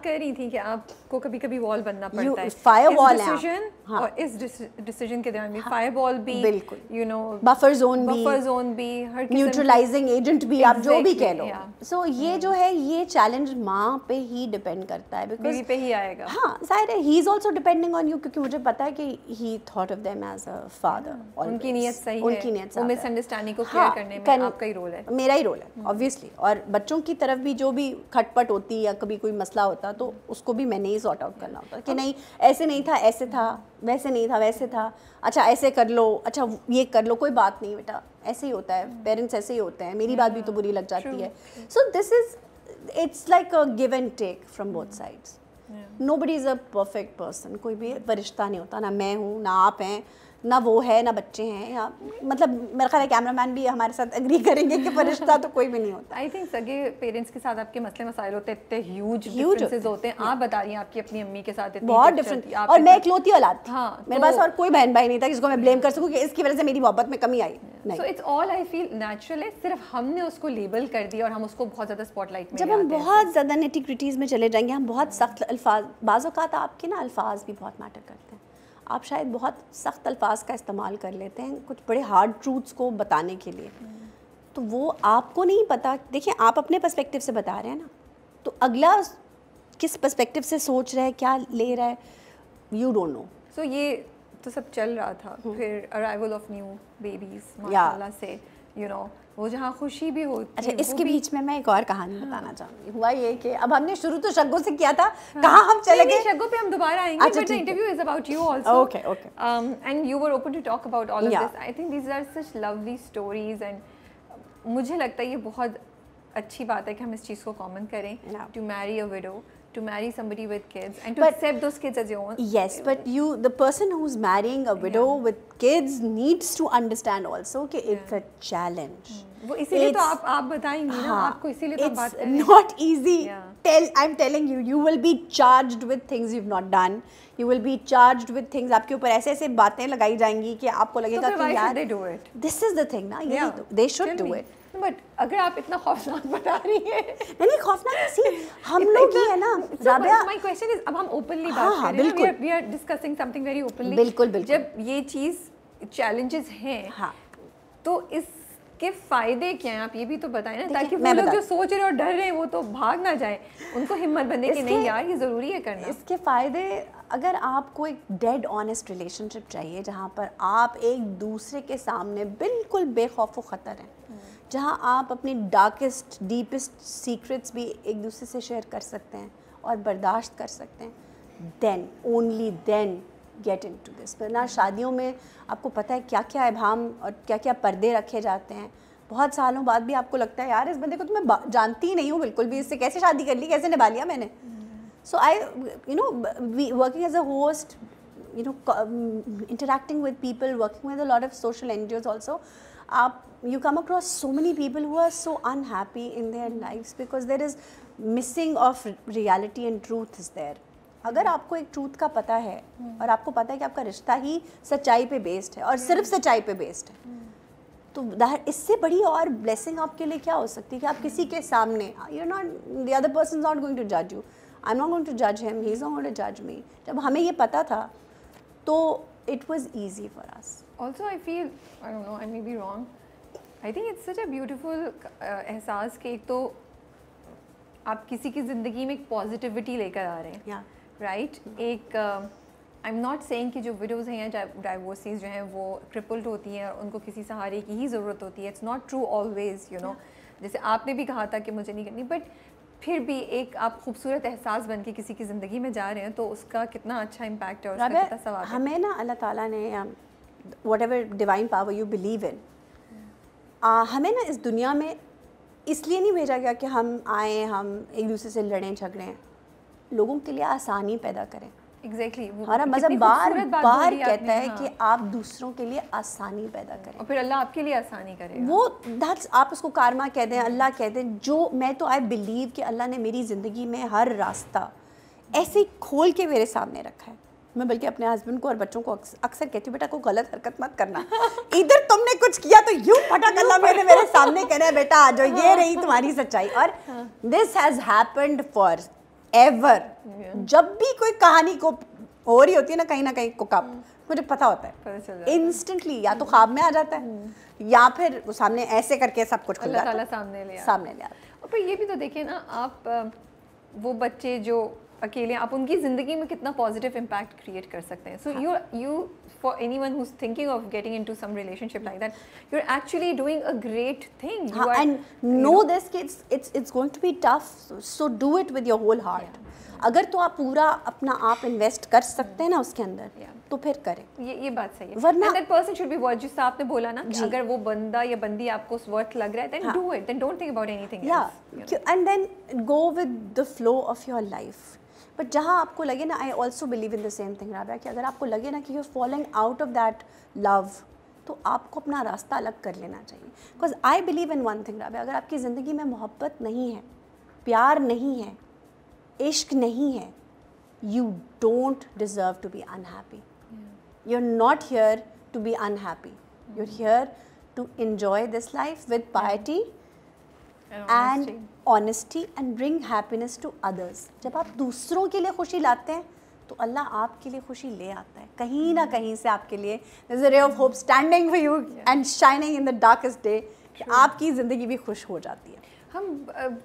بات کر رہی تھی کہ آپ کو کبھی کبھی وال بننا پڑتا ہے, فائر وال ہے اور اس ڈیسیجن کے درمیان بھی فائر وال بھی, بالکل, یو نو بفر زون بھی, نیوٹرلائزنگ ایجنٹ بھی, آپ جو بھی کہہ لو. سو یہ جو ہے یہ چیلنج ماں پہ ہی ڈپینڈ کرتا ہے, بیوی پہ ہی آئے گا. ہاں ظاہر ہے, he is also depending on you, کیونکہ مجھے پتا ہے کہ he thought of them as a father. ان کی نیت صحیح ہے, ان کی نیت, وہ مس انڈرسٹینڈنگ کو کلیئر کرنے میں آپ کا ہی رول ہے, میرا ہی رول ہے obviously. اور بچوں کی طرف بھی جو بھی کھٹ پٹ ہوتی یا کبھی کوئی مسئلہ ہوتا تو اس کو بھی میں نے ہی سارٹ آؤٹ کرنا ہوتا کہ نہیں ایسے نہیں تھا, ایسے تھا, ویسے نہیں تھا, ویسے تھا, اچھا ایسے کر لو, اچھا یہ کر لو, کوئی بات نہیں بیٹا, ایسے ہی ہوتا ہے, پیرنٹس ایسے ہی ہوتے ہیں, میری بات بھی تو بری لگ جاتی ہے. So this is, it's like a give and take from both sides. Nobody is a perfect person, کوئی بھی فرشتہ نہیں ہوتا, نہ میں ہوں, نہ آپ ہیں, نہ وہ ہے, نہ بچے ہیں, یا مطلب میرا خیال ہے کیمرہ مین بھی ہمارے ساتھ اگری کریں گے کہ فرشتہ تو کوئی بھی نہیں ہوتا. آئی تھنک سگے پیرنٹس کے ساتھ آپ کے مسئلے مسائل ہوتے ہیں, اتنے ہیوج ڈفرینسز ہوتے ہیں. آپ بتا رہی ہیں آپ کی اپنی امی کے ساتھ بہت ڈفرینٹ, اور میں اکلوتی اولاد تھی, میرے پاس اور کوئی بہن بھائی نہیں تھا جس کو میں بلیم کر سکوں کہ اس کی وجہ سے میری محبت میں کمی آئی. So it's all I feel natural ہے, صرف ہم نے اس کو لیبل کر دیا اور ہم اس کو بہت زیادہ اسپاٹ لائٹ میں. جب ہم بہت زیادہ نیٹی گریٹیز میں چلے جائیں گے, ہم بہت سخت الفاظ, بعض اوقات آپ کے نا الفاظ بھی بہت میٹر کرتے ہیں. آپ شاید بہت سخت الفاظ کا استعمال کر لیتے ہیں کچھ بڑے ہارڈ ٹروتھس کو بتانے کے لیے, تو وہ آپ کو نہیں پتہ. دیکھیں آپ اپنے پرسپیکٹو سے بتا رہے ہیں نا, تو اگلا کس پرسپیکٹو سے سوچ رہا ہے, کیا لے رہا ہے, یو ڈونٹ نو. سو یہ تو سب چل رہا تھا, پھر ارائیول آف نیو بیبیز ماشاء اللہ سے, یو نو وہ جہاں خوشی بھی ہوتی. اچھا اس کے بیچ میں ایک اور کہانی بتانا چاہوں گی. ہوا یہ کہ اب ہم نے شروع تو شگو سے کیا تھا, کہاں ہم چلے گئے, شگو پہ ہم دوبارہ آئیں گے, but the interview is about you also. Okay, okay. And you were open to talk about all of this. I think these are such lovely stories, and مجھے لگتا ہے یہ بہت اچھی بات ہے کہ ہم اس چیز کو کامن کریں, to marry a widow, to marry somebody with kids, and to accept those kids as your own. Yes, but the person who's marrying a widow with kids needs to understand also کہ it's a challenge. وہ اسی لیے تو آپ بتائیں گی نا, آپ کو اسی لیے تو بات کریں. It's not easy. I'm telling you, you will be charged with things you've not done. You will be charged with things, آپ کے اوپر ایسے ایسے باتیں لگائی جائیں گی کہ آپ کو لگے گا کہ یار this is the thing نا, they should do it. But اگر آپ اتنا خوفناک بتا رہی ہیں, نہیں خوفناک سی ہم لوگ ہی ہے نا رابعہ. مائی کوسچن از, اب ہم اوپنلی بات کر رہے ہیں, we are discussing something very openly. بالکل بالکل. جب یہ چیز چیلنجز ہیں تو اس کے فائدے کیا ہیں, آپ یہ بھی تو بتائیں نا, تاکہ وہ لوگ جو سوچ رہے اور ڈر رہے ہیں وہ تو بھاگ نہ جائیں, ان کو ہمت بندے کہ نہیں یار یہ ضروری ہے کرنا. اس کے فائدے, اگر آپ کو ایک ڈیڈ آنیسٹ ریلیشن شپ چاہیے جہاں پر آپ ایک دوسرے کے سامنے بالکل بے خوف و خطر ہیں, جہاں آپ اپنی ڈارکسٹ ڈیپسٹ سیکرٹس بھی ایک دوسرے سے شیئر کر سکتے ہیں اور برداشت کر سکتے ہیں, then only then get into this. ورنہ شادیوں میں آپ کو پتہ ہے کیا کیا ابہام اور کیا کیا پردے رکھے جاتے ہیں. بہت سالوں بعد بھی آپ کو لگتا ہے یار اس بندے کو تو میں جانتی ہی نہیں ہوں بالکل بھی, اس سے کیسے شادی کر لی, کیسے نبھا لیا میں نے. So working as a host, interacting with people, working with a lot of social NGOs also, you come across so many people who are so unhappy in their lives because there is missing of reality and truth is there. اگر آپ کو ایک truth کا پتہ ہے اور آپ کو پتہ ہے کہ آپ کا رشتہ ہی سچائی پہ بیسڈ ہے اور صرف سچائی پہ بیسڈ ہے, تو اس سے بڑی اور بلیسنگ آپ کے لیے کیا ہو سکتی ہے کہ آپ کسی کے سامنے, the other person is not going to judge you, I'm not going to judge him, he's not going to judge me. جب ہمیں یہ پتہ تھا تو it was easy for us. Also I feel, I don't know, I may be wrong, I think it's such a beautiful احساس کہ ایک تو آپ کسی کی زندگی میں ایک پازیٹیوٹی لے کر آ رہے ہیں, رائٹ. ایک آئی ایم ناٹ سیئنگ کہ جو وڈوز ہیں یا ڈائیورسیز جو ہیں وہ کرپلڈ ہوتی ہیں اور ان کو کسی سہارے کی ہی ضرورت ہوتی ہے. It's not true always, you know, جیسے آپ نے بھی کہا تھا کہ مجھے نہیں کرنی, بٹ پھر بھی ایک آپ خوبصورت احساس بن کے کسی کی زندگی میں جا رہے ہیں تو اس کا کتنا اچھا امپیکٹ ہے اور اس کا کتنا ثواب ہے. ہمیں نا اللہ تعالیٰ نے what ever divine power you believe in, ہمیں نا اس دنیا میں اس لیے نہیں بھیجا گیا کہ ہم آئیں ہم ایک دوسرے سے لڑیں جھگڑیں, لوگوں کے لیے آسانی پیدا کریں. ایگزیکٹلی, ہمارا مذہب بار بار کہتا ہے کہ آپ دوسروں کے لیے آسانی پیدا کریں اور پھر اللہ آپ کے لیے آسانی کرے. وہ آپ اس کو کارما کہہ دیں, اللہ کہہ دیں, جو میں تو آئی بلیو کہ اللہ نے میری زندگی میں ہر راستہ ایسے کھول کے میرے سامنے رکھا ہے. میں بلکہ اپنے ہسبینڈ کو اور بچوں کو اکثر کہتی ہوں بیٹا کوئی غلط حرکت مت کرنا, ادھر تم نے کچھ کیا تو یوں پھٹک اللہ میرے سامنے کہہ رہا ہے بیٹا آ جاؤ, یہ رہی تمہاری سچائی. اور this has happened for ever. جب بھی کوئی کہانی کو ہو رہی ہوتی ہے نا کہیں کوک اپ, مجھے پتا ہوتا ہے انسٹنٹلی, یا تو خواب میں آ جاتا ہے یا پھر وہ سامنے ایسے کر کے سب کچھ کھل جاتا ہے, اللہ تعالیٰ سامنے لے آتا ہے. اور پھر یہ بھی تو دیکھیں نا آپ, وہ بچے جو اکیلے, آپ ان کی زندگی میں کتنا پازیٹیو امپیکٹ کریٹ کر سکتے ہیں. So you for anyone who's thinking of getting into some relationship like that, you're actually doing a great thing. You are, and know this kids, it's going to be tough, so do it with your whole heart. اگر تو آپ پورا اپنا آپ invest کر سکتے ہیں نا اس کے اندر تو پھر کریں. یہ بات صحیح ہے. And that person should be worth, جس آپ نے بولا نا کہ اگر وہ بندہ یا بندی آپ کو worth لگ رہا ہے, then do it, then don't think about anything else. And then go with the flow of your life. But جہاں آپ کو لگے نا, I also believe in the same thing Rabia, کہ اگر آپ کو لگے نا کہ you falling out of that love, تو آپ کو اپنا راستہ الگ کر لینا چاہیے. Because I believe in one thing Rabia, اگر آپ کی زندگی میں محبت نہیں ہے, پیار نہیں ہے, عشق نہیں ہے, you don't deserve to be unhappy. You are not here to be unhappy, you are here to enjoy this life with piety and honesty and bring happiness to others. جب آپ دوسروں کے لیے خوشی لاتے ہیں تو اللہ آپ کے لیے خوشی لے آتا ہے کہیں نہ کہیں سے آپ کے لیے. there's a ray of hope standing for you and shining in the darkest day, کہ آپ کی زندگی بھی خوش ہو جاتی ہے. ہم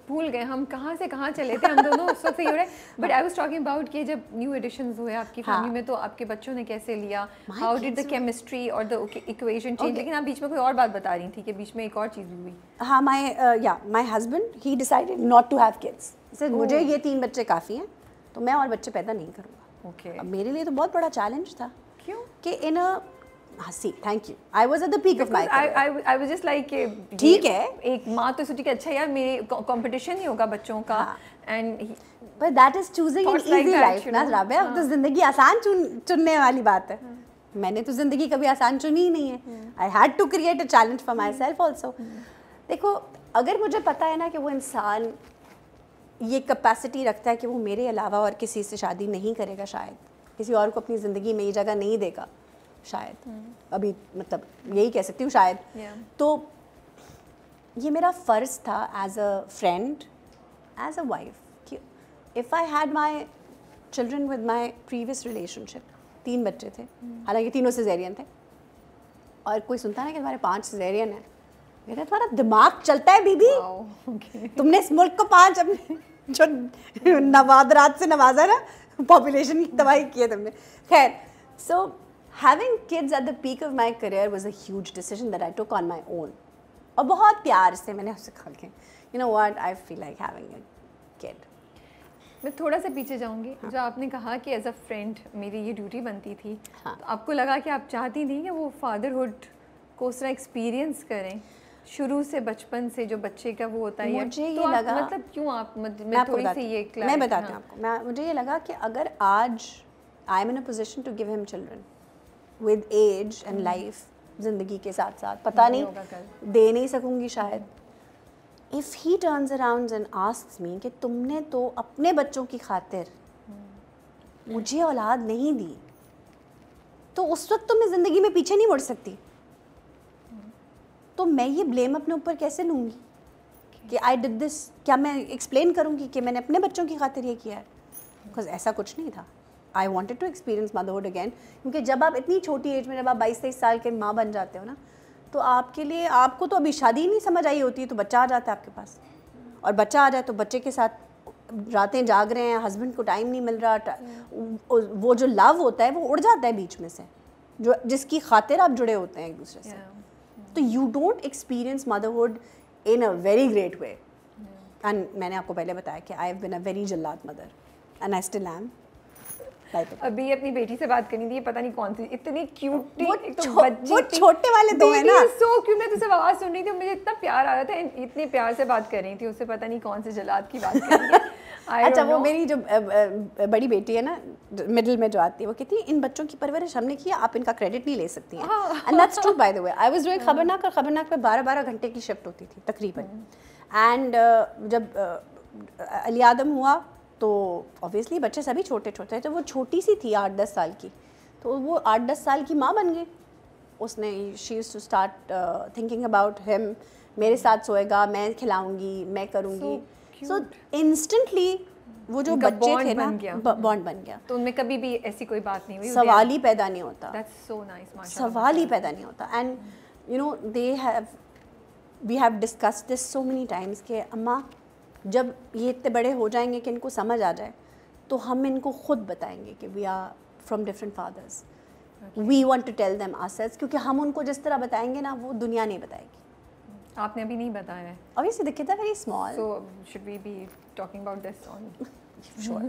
بھول گئے ہم کہاں سے کہاں چلے تھے ہم دونوں اس وقت. یہ ہو رہا ہے, but I was talking about کہ جب نیو ایڈیشنز ہوئے آپ کی فیملی میں تو آپ کے بچوں نے کیسے لیا, ہاؤ ڈڈ دا کیمسٹری اور دا ایکویشن چینج. لیکن آپ بیچ میں کوئی اور بات بتا رہی تھی کہ بیچ میں ایک اور چیز بھی ہوئی. ہاں, my husband he decided not to have kids. مجھے یہ 3 بچے کافی ہیں, تو میں اور بچے پیدا نہیں کروں گا. اوکے, اب میرے لیے تو بہت بڑا چیلنج تھا. کیوں کہ ان ہنسی, thank you, I was at the peak of my career. I was just like ٹھیک ہے, ایک ماں تو سوچی کہ اچھا یار میرے کمپٹیشن ہی ہوگا بچوں کا, and but that is choosing an easy life نا رابعہ. اب تو زندگی آسان چننے والی بات ہے. میں نے تو زندگی کبھی آسان چنی ہی نہیں ہے. I had to create a challenge for myself also. دیکھو, اگر مجھے پتا ہے نا کہ وہ انسان یہ کیپیسٹی رکھتا ہے کہ وہ میرے علاوہ اور کسی سے شادی نہیں کرے گا, شاید کسی اور کو اپنی زندگی میں یہ جگہ نہیں دے گا, شاید ابھی مطلب یہی کہہ سکتی ہوں شاید, تو یہ میرا فرض تھا as a friend, as a wife, کہ if I had my children with my previous relationship. 3 بچے تھے, حالانکہ تینوں سیزیرین تھے, اور کوئی سنتا نا کہ تمہارے 5 سیزیرین ہیں, میرا تمہارا دماغ چلتا ہے بی بی, تم نے اس ملک کو 5 اپنے جو نوادرات سے نوازا نا, پاپولیشن کی تباہی کی ہے تم نے. خیر, سو having kids at the peak of my career was a huge decision that I took on my own. اور بہت پیار سے میں نے اسے کہا کہ you know what, I feel like having a kid. میں تھوڑا سا پیچھے جاؤں گی. جو آپ نے کہا کہ ایز اے فرینڈ میری یہ ڈیوٹی بنتی تھی, تو آپ کو لگا کہ آپ چاہتی تھیں کہ وہ فادرہڈ کو اس طرح ایکسپیرئنس کریں شروع سے, بچپن سے جو بچے کا وہ ہوتا ہے. مجھے یہ لگا, مطلب کیوں آپ, میں تھوڑی سی یہ میں بتاتی ہوں آپ کو, مجھے یہ لگا کہ اگر آج I am in a position to give him children with age and life, زندگی کے ساتھ ساتھ پتہ نہیں دے نہیں سکوں گی شاید. if he turns around and asks me کہ تم نے تو اپنے بچوں کی خاطر مجھے اولاد نہیں دی, تو اس وقت تو میں زندگی میں پیچھے نہیں مڑ سکتی. تو میں یہ بلیم اپنے اوپر کیسے لوں گی کہ آئی ڈڈ دس. کیا میں ایکسپلین کروں گی کہ میں نے اپنے بچوں کی خاطر یہ کیا ہے؟ بیکاز ایسا کچھ نہیں تھا. I wanted to experience motherhood again. کیونکہ جب آپ اتنی چھوٹی ایج میں, جب آپ 22-23 سال کے ماں بن جاتے ہو نا, تو آپ کے لیے, آپ کو تو ابھی شادی نہیں سمجھ آئی ہوتی ہے, تو بچہ آ جاتا ہے آپ کے پاس, اور بچہ آ جائے تو بچے کے ساتھ راتیں جاگ رہے ہیں, ہسبینڈ کو ٹائم نہیں مل رہا, وہ جو لو ہوتا ہے وہ اڑ جاتا ہے بیچ میں سے, جو جس کی خاطر آپ جڑے ہوتے ہیں ایک دوسرے سے. تو you don't experience motherhood in a very great way. And میں نے آپ کو پہلے بتایا کہ I have been a very jealous mother and I still am. ابھی اپنی بیٹی سے بات کرنی تھی, پتہ نہیں کون سی اتنی کیوٹ, وہ چھوٹے والے دو ہیں نا, سو کیوٹ. میں تو سے آواز سن رہی تھی, مجھے اتنا پیار آ رہا تھا, اتنے پیار سے بات کر رہی تھی, اس سے پتہ نہیں کون سے جلاد کی بات کر رہی ہے. اچھا, وہ میری جو بڑی بیٹی ہے نا, مڈل میں جو آتی ہے, وہ کہتی ہے ان بچوں کی پرورش ہم نے کی, آپ ان کا کریڈٹ نہیں لے سکتی ہیں. And that's true by the way. I was doing Khabarnaak, اور خبرناک پہ 12 گھنٹے کی شفٹ ہوتی تھی تقریباً. اینڈ جب علی آدم ہوا تو اوبیسلی بچے سبھی چھوٹے چھوٹے تھے, وہ چھوٹی سی تھی 8-10 سال کی, تو وہ 8-10 سال کی ماں بن گئی. اس نے she used to start thinking about him, میرے ساتھ سوئے گا, میں کھلاؤں گی, میں کروں گی. سو انسٹنٹلی وہ جو بچے تھے نا بانڈ بن گیا. تو ان میں کبھی بھی ایسی کوئی بات نہیں ہوئی, سوال ہی پیدا نہیں ہوتا, That's so nice, سوال ہی پیدا نہیں ہوتا. And you know we have discuss this so many times کہ اماں جب یہ اتنے بڑے ہو جائیں گے کہ ان کو سمجھ آ جائے تو ہم ان کو خود بتائیں گے کہ we are from different fathers, we want to tell them ourselves, کیونکہ ہم ان کو جس طرح بتائیں گے نا وہ دنیا نہیں بتائے گی. آپ نے ابھی نہیں بتایا ہے. Obviously the kids are very small. So should we be talking about this on? Sure.